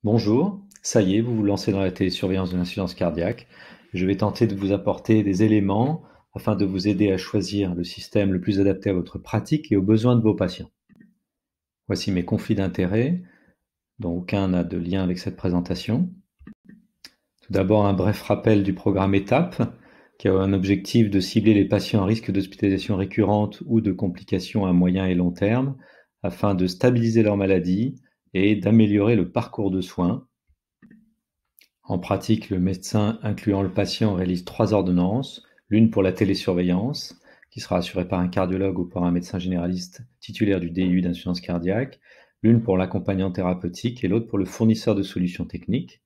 Bonjour, ça y est, vous vous lancez dans la télésurveillance de l'insuffisance cardiaque. Je vais tenter de vous apporter des éléments afin de vous aider à choisir le système le plus adapté à votre pratique et aux besoins de vos patients. Voici mes conflits d'intérêts, dont aucun n'a de lien avec cette présentation. Tout d'abord, un bref rappel du programme ETAPE, qui a un objectif de cibler les patients à risque d'hospitalisation récurrente ou de complications à moyen et long terme, afin de stabiliser leur maladie et d'améliorer le parcours de soins. En pratique, le médecin incluant le patient réalise 3 ordonnances, l'une pour la télésurveillance, qui sera assurée par un cardiologue ou par un médecin généraliste titulaire du DIU d'insuffisance cardiaque, l'une pour l'accompagnant thérapeutique et l'autre pour le fournisseur de solutions techniques.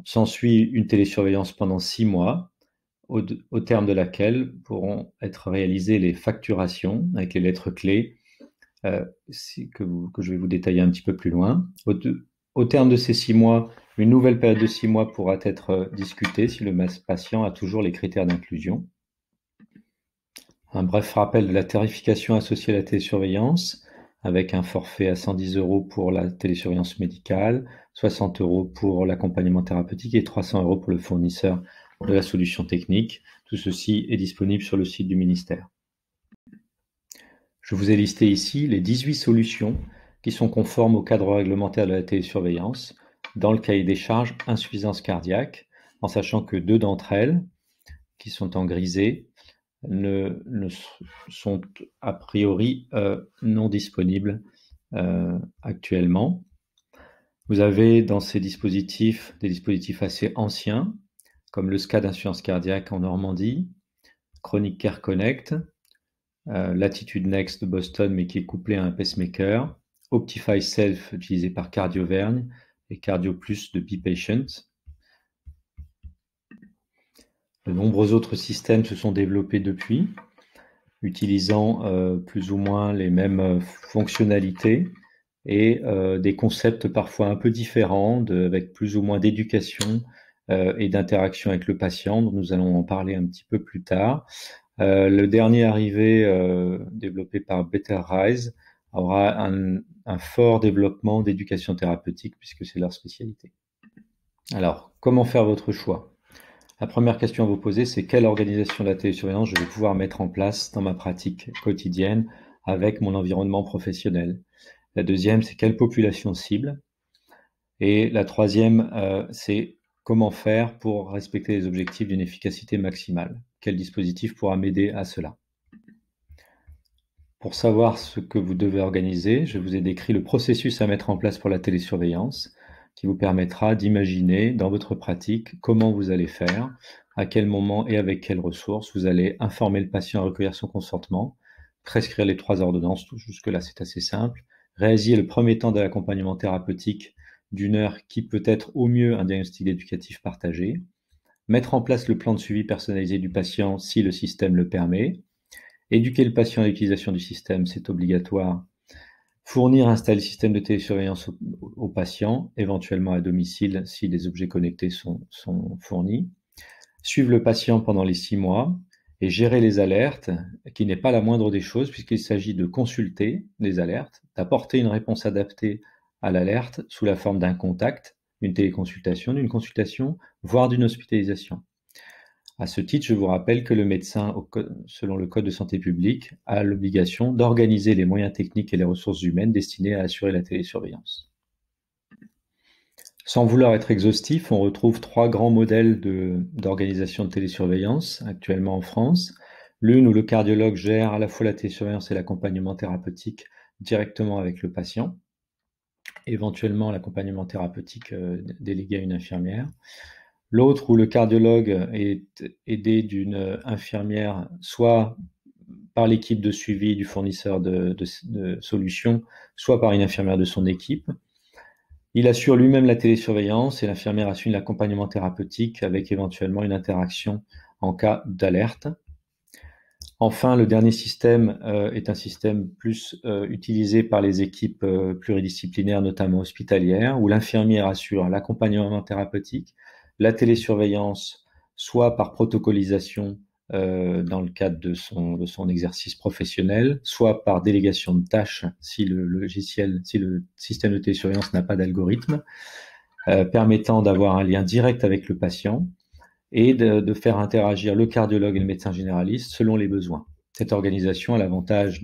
S'ensuit une télésurveillance pendant 6 mois, au terme de laquelle pourront être réalisées les facturations avec les lettres clés que je vais vous détailler un petit peu plus loin. Au terme de ces 6 mois, une nouvelle période de 6 mois pourra être discutée si le patient a toujours les critères d'inclusion. Un bref rappel de la tarification associée à la télésurveillance, avec un forfait à 110 € pour la télésurveillance médicale, 60 € pour l'accompagnement thérapeutique et 300 € pour le fournisseur de la solution technique. Tout ceci est disponible sur le site du ministère. Je vous ai listé ici les 18 solutions qui sont conformes au cadre réglementaire de la télésurveillance dans le cahier des charges insuffisance cardiaque, en sachant que 2 d'entre elles, qui sont en grisé, ne sont a priori non disponibles actuellement. Vous avez dans ces dispositifs des dispositifs assez anciens, comme le SCA d'insuffisance cardiaque en Normandie, Chronic Care Connect, Latitude Next de Boston, mais qui est couplé à un pacemaker, Optify Self utilisé par CardioVergne et CardioPlus de BePatient. De nombreux autres systèmes se sont développés depuis, utilisant plus ou moins les mêmes fonctionnalités et des concepts parfois un peu différents, avec plus ou moins d'éducation et d'interaction avec le patient, dont nous allons en parler un petit peu plus tard. Le dernier arrivé, développé par Better Rise, aura un fort développement d'éducation thérapeutique puisque c'est leur spécialité. Alors, comment faire votre choix? La première question à vous poser, c'est quelle organisation de la télésurveillance je vais pouvoir mettre en place dans ma pratique quotidienne avec mon environnement professionnel. La deuxième, c'est quelle population cible. Et la troisième, c'est comment faire pour respecter les objectifs d'une efficacité maximale. Quel dispositif pourra m'aider à cela? Pour savoir ce que vous devez organiser, je vous ai décrit le processus à mettre en place pour la télésurveillance, qui vous permettra d'imaginer dans votre pratique comment vous allez faire, à quel moment et avec quelles ressources vous allez informer le patient à recueillir son consentement, prescrire les 3 ordonnances, jusque-là c'est assez simple, réaliser le premier temps de l'accompagnement thérapeutique d'1 heure qui peut être au mieux un diagnostic éducatif partagé, mettre en place le plan de suivi personnalisé du patient si le système le permet, éduquer le patient à l'utilisation du système, c'est obligatoire. Fournir, installer le système de télésurveillance au patient, éventuellement à domicile si des objets connectés sont fournis. Suivre le patient pendant les 6 mois et gérer les alertes, qui n'est pas la moindre des choses puisqu'il s'agit de consulter les alertes, d'apporter une réponse adaptée à l'alerte sous la forme d'un contact, d'une téléconsultation, d'une consultation, voire d'une hospitalisation. À ce titre, je vous rappelle que le médecin, selon le Code de santé publique, a l'obligation d'organiser les moyens techniques et les ressources humaines destinées à assurer la télésurveillance. Sans vouloir être exhaustif, on retrouve 3 grands modèles d'organisation de télésurveillance actuellement en France. L'une où le cardiologue gère à la fois la télésurveillance et l'accompagnement thérapeutique directement avec le patient, éventuellement l'accompagnement thérapeutique délégué à une infirmière. L'autre où le cardiologue est aidé d'une infirmière, soit par l'équipe de suivi du fournisseur de solutions, soit par une infirmière de son équipe. Il assure lui-même la télésurveillance et l'infirmière assure l'accompagnement thérapeutique avec éventuellement une interaction en cas d'alerte. Enfin, le dernier système est un système plus utilisé par les équipes pluridisciplinaires, notamment hospitalières, où l'infirmière assure l'accompagnement thérapeutique, la télésurveillance, soit par protocolisation dans le cadre de son exercice professionnel, soit par délégation de tâches si le système de télésurveillance n'a pas d'algorithme, permettant d'avoir un lien direct avec le patient et de faire interagir le cardiologue et le médecin généraliste selon les besoins. Cette organisation a l'avantage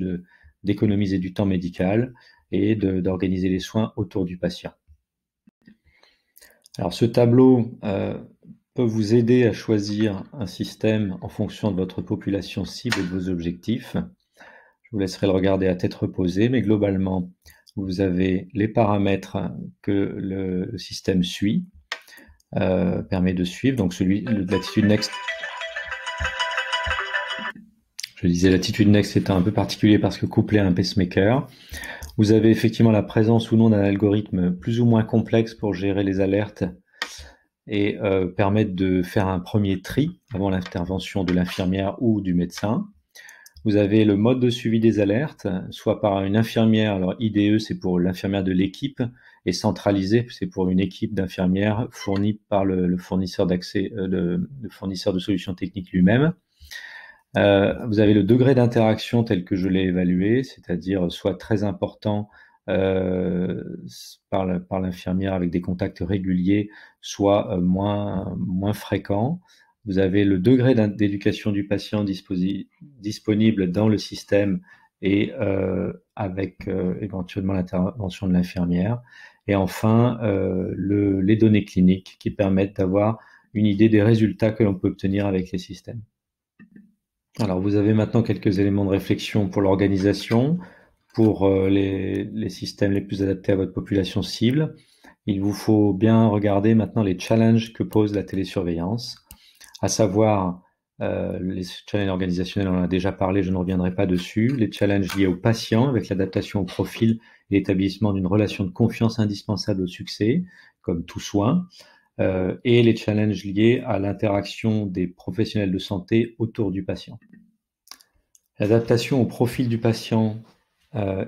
d'économiser du temps médical et d'organiser les soins autour du patient. Alors ce tableau peut vous aider à choisir un système en fonction de votre population cible et de vos objectifs. Je vous laisserai le regarder à tête reposée, mais globalement, vous avez les paramètres que le système suit, permet de suivre. Donc l'attitude Next. Je disais l'attitude Next est un peu particulier parce que couplé à un pacemaker. Vous avez effectivement la présence ou non d'un algorithme plus ou moins complexe pour gérer les alertes et permettre de faire un premier tri avant l'intervention de l'infirmière ou du médecin. Vous avez le mode de suivi des alertes, soit par une infirmière, alors IDE c'est pour l'infirmière de l'équipe, et centralisé c'est pour une équipe d'infirmières fournie par le fournisseur d'accès, le fournisseur de solutions techniques lui-même. Vous avez le degré d'interaction tel que je l'ai évalué, c'est-à-dire soit très important par l'infirmière avec des contacts réguliers, soit moins fréquent. Vous avez le degré d'éducation du patient disponible dans le système et avec éventuellement l'intervention de l'infirmière. Et enfin, les données cliniques qui permettent d'avoir une idée des résultats que l'on peut obtenir avec les systèmes. Alors, vous avez maintenant quelques éléments de réflexion pour l'organisation, pour les systèmes les plus adaptés à votre population cible. Il vous faut bien regarder maintenant les challenges que pose la télésurveillance, à savoir les challenges organisationnels, on en a déjà parlé, je ne reviendrai pas dessus, les challenges liés aux patients avec l'adaptation au profil et l'établissement d'une relation de confiance indispensable au succès, comme tout soin, et les challenges liés à l'interaction des professionnels de santé autour du patient. L'adaptation au profil du patient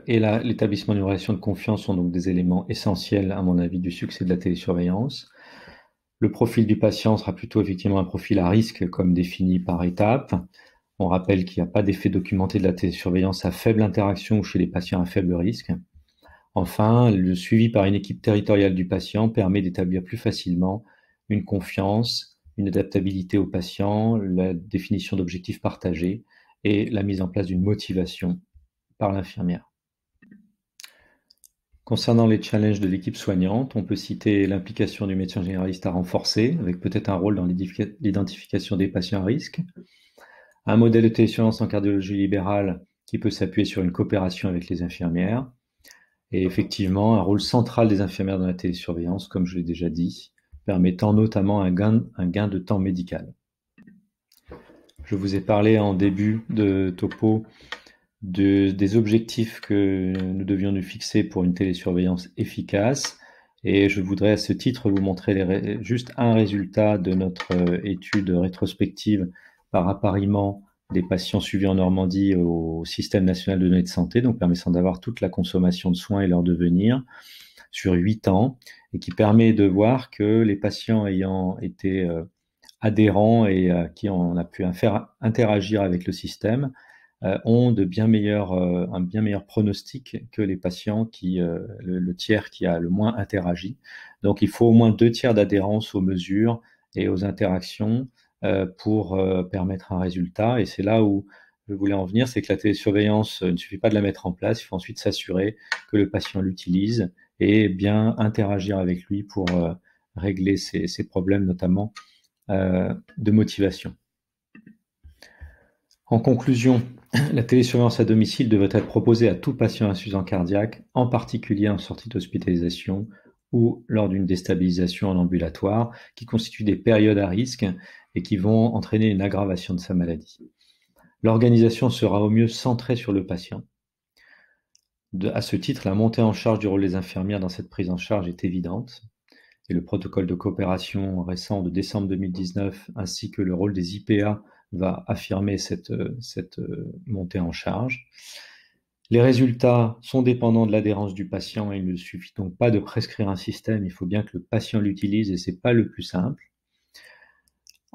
et l'établissement d'une relation de confiance sont donc des éléments essentiels, à mon avis, du succès de la télésurveillance. Le profil du patient sera plutôt effectivement un profil à risque, comme défini par étape. On rappelle qu'il n'y a pas d'effet documenté de la télésurveillance à faible interaction ou chez les patients à faible risque. Enfin, le suivi par une équipe territoriale du patient permet d'établir plus facilement une confiance, une adaptabilité au patient, la définition d'objectifs partagés et la mise en place d'une motivation par l'infirmière. Concernant les challenges de l'équipe soignante, on peut citer l'implication du médecin généraliste à renforcer, avec peut-être un rôle dans l'identification des patients à risque, un modèle de télésurveillance en cardiologie libérale qui peut s'appuyer sur une coopération avec les infirmières, et effectivement un rôle central des infirmières dans la télésurveillance, comme je l'ai déjà dit, permettant notamment un gain de temps médical. Je vous ai parlé en début de topo des objectifs que nous devions nous fixer pour une télésurveillance efficace, et je voudrais à ce titre vous montrer juste un résultat de notre étude rétrospective par appariement des patients suivis en Normandie au Système national de données de santé, donc permettant d'avoir toute la consommation de soins et leur devenir sur 8 ans, et qui permet de voir que les patients ayant été adhérents et à qui on a pu faire interagir avec le système ont un bien meilleur pronostic que les patients le tiers qui a le moins interagi. Donc il faut au moins 2 tiers d'adhérence aux mesures et aux interactions pour permettre un résultat. Et c'est là où je voulais en venir, c'est que la télésurveillance, il ne suffit pas de la mettre en place, il faut ensuite s'assurer que le patient l'utilise et bien interagir avec lui pour régler ses problèmes, notamment de motivation. En conclusion, la télésurveillance à domicile devrait être proposée à tout patient insuffisant cardiaque, en particulier en sortie d'hospitalisation ou lors d'une déstabilisation en ambulatoire, qui constituent des périodes à risque et qui vont entraîner une aggravation de sa maladie. L'organisation sera au mieux centrée sur le patient. À ce titre, la montée en charge du rôle des infirmières dans cette prise en charge est évidente, et le protocole de coopération récent de décembre 2019 ainsi que le rôle des IPA va affirmer cette montée en charge. Les résultats sont dépendants de l'adhérence du patient et il ne suffit donc pas de prescrire un système, il faut bien que le patient l'utilise et c'est pas le plus simple.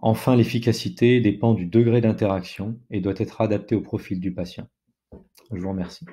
Enfin, l'efficacité dépend du degré d'interaction et doit être adaptée au profil du patient. Je vous remercie.